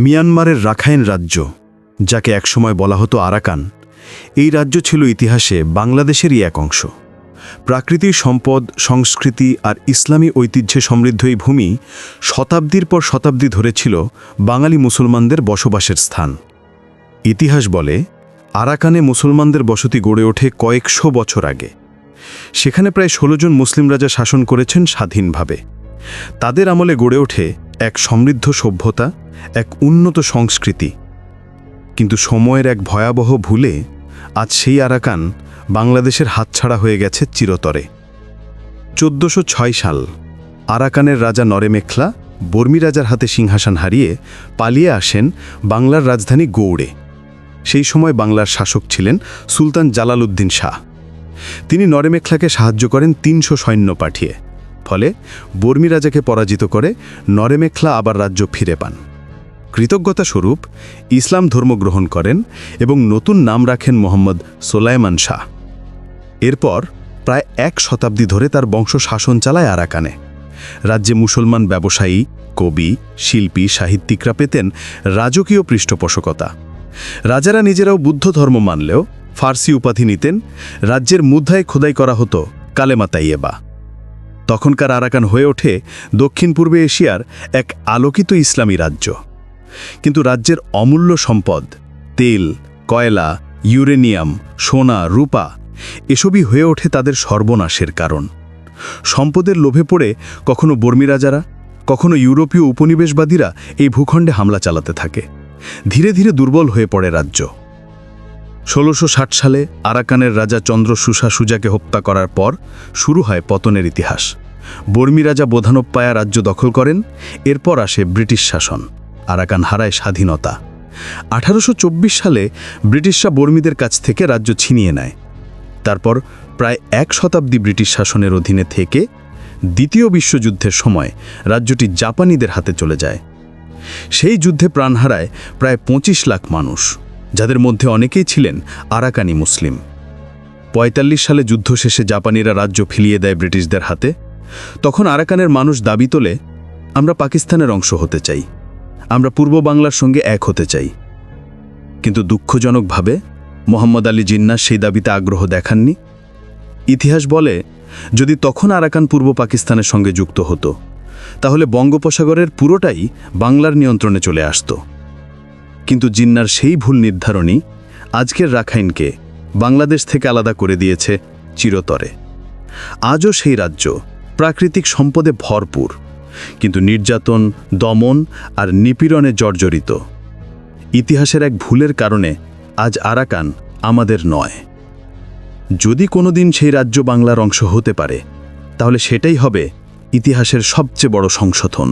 মিয়ানমারের রাখাইন রাজ্য, যাকে একসময় বলা হতো আরাকান, এই রাজ্য ছিল ইতিহাসে বাংলাদেশেরই এক অংশ। প্রাকৃতিক সম্পদ, সংস্কৃতি আর ইসলামী ঐতিহ্যে সমৃদ্ধ এই ভূমি শতাব্দীর পর শতাব্দী ধরে ছিল বাঙালি মুসলমানদের বসবাসের স্থান। ইতিহাস বলে আরাকানে মুসলমানদের বসতি গড়ে ওঠে কয়েকশো বছর আগে। সেখানে প্রায় ১৬ জন মুসলিম রাজা শাসন করেছেন স্বাধীনভাবে। তাদের আমলে গড়ে ওঠে এক সমৃদ্ধ সভ্যতা, এক উন্নত সংস্কৃতি। কিন্তু সময়ের এক ভয়াবহ ভুলে আজ সেই আরাকান বাংলাদেশের হাতছাড়া হয়ে গেছে চিরতরে। ১৪০৬ সাল আরাকানের রাজা নরেমেখলা বর্মী রাজার হাতে সিংহাসন হারিয়ে পালিয়ে আসেন বাংলার রাজধানী গৌড়ে। সেই সময় বাংলার শাসক ছিলেন সুলতান জালালউদ্দিন শাহ। তিনি নরেমেখলাকে সাহায্য করেন ৩০০ সৈন্য পাঠিয়ে। ফলে বর্মী রাজাকে পরাজিত করে নরেমেখলা আবার রাজ্য ফিরে পান। কৃতজ্ঞতা স্বরূপ ইসলাম ধর্ম গ্রহণ করেন এবং নতুন নাম রাখেন মোহাম্মদ সোলাইমান শাহ। এরপর প্রায় ১ শতাব্দী ধরে তার বংশ শাসন চালায় আরাকানে। রাজ্যে মুসলমান ব্যবসায়ী, কবি, শিল্পী, সাহিত্যিকরা পেতেন রাজকীয় পৃষ্ঠপোষকতা। রাজারা নিজেরাও বুদ্ধ ধর্ম মানলেও ফার্সি উপাধি নিতেন। রাজ্যের মুদ্রায় খোদাই করা হতো কালেমা তাইয়েবা। তখনকার আরাকান হয়ে ওঠে দক্ষিণ পূর্বে এশিয়ার এক আলোকিত ইসলামী রাজ্য। কিন্তু রাজ্যের অমূল্য সম্পদ, তেল, কয়লা, ইউরেনিয়াম, সোনা, রূপা এসবই হয়ে ওঠে তাদের সর্বনাশের কারণ। সম্পদের লোভে পড়ে কখনো বর্মী রাজারা, কখনো ইউরোপীয় উপনিবেশবাদীরা এই ভূখণ্ডে হামলা চালাতে থাকে। ধীরে ধীরে দুর্বল হয়ে পড়ে রাজ্য। ১৬৬০ সালে আরাকানের রাজা চন্দ্র সুসা সুজাকে হত্যা করার পর শুরু হয় পতনের ইতিহাস। বর্মী রাজা বোধানোপ্পায়া রাজ্য দখল করেন। এরপর আসে ব্রিটিশ শাসন। আরাকান হারায় স্বাধীনতা। ১৮২৪ সালে ব্রিটিশরা বর্মীদের কাছ থেকে রাজ্য ছিনিয়ে নেয়। তারপর প্রায় ১ শতাব্দী ব্রিটিশ শাসনের অধীনে থেকে দ্বিতীয় বিশ্বযুদ্ধের সময় রাজ্যটি জাপানিদের হাতে চলে যায়। সেই যুদ্ধে প্রাণ হারায় প্রায় ২৫ লাখ মানুষ, যাদের মধ্যে অনেকেই ছিলেন আরাকানি মুসলিম। ৪৫ সালে যুদ্ধ শেষে জাপানিরা রাজ্য ফিরিয়ে দেয় ব্রিটিশদের হাতে। তখন আরাকানের মানুষ দাবি তোলে, আমরা পাকিস্তানের অংশ হতে চাই, আমরা পূর্ব বাংলার সঙ্গে এক হতে চাই। কিন্তু দুঃখজনকভাবে মোহাম্মদ আলী জিন্নাহ সেই দাবিতে আগ্রহ দেখাননি। ইতিহাস বলে, যদি তখন আরাকান পূর্ব পাকিস্তানের সঙ্গে যুক্ত হতো, তাহলে বঙ্গোপসাগরের পুরোটাই বাংলার নিয়ন্ত্রণে চলে আসত। কিন্তু জিন্নাহর সেই ভুল নির্ধারণই আজকের রাখাইনকে বাংলাদেশ থেকে আলাদা করে দিয়েছে চিরতরে। আজও সেই রাজ্য প্রাকৃতিক সম্পদে ভরপুর, কিন্তু নির্যাতন, দমন আর নিপীড়নে জর্জরিত। ইতিহাসের এক ভুলের কারণে আজ আরাকান আমাদের নয়। যদি কোনোদিন সেই রাজ্য বাংলার অংশ হতে পারে, তাহলে সেটাই হবে ইতিহাসের সবচেয়ে বড় সংশোধন।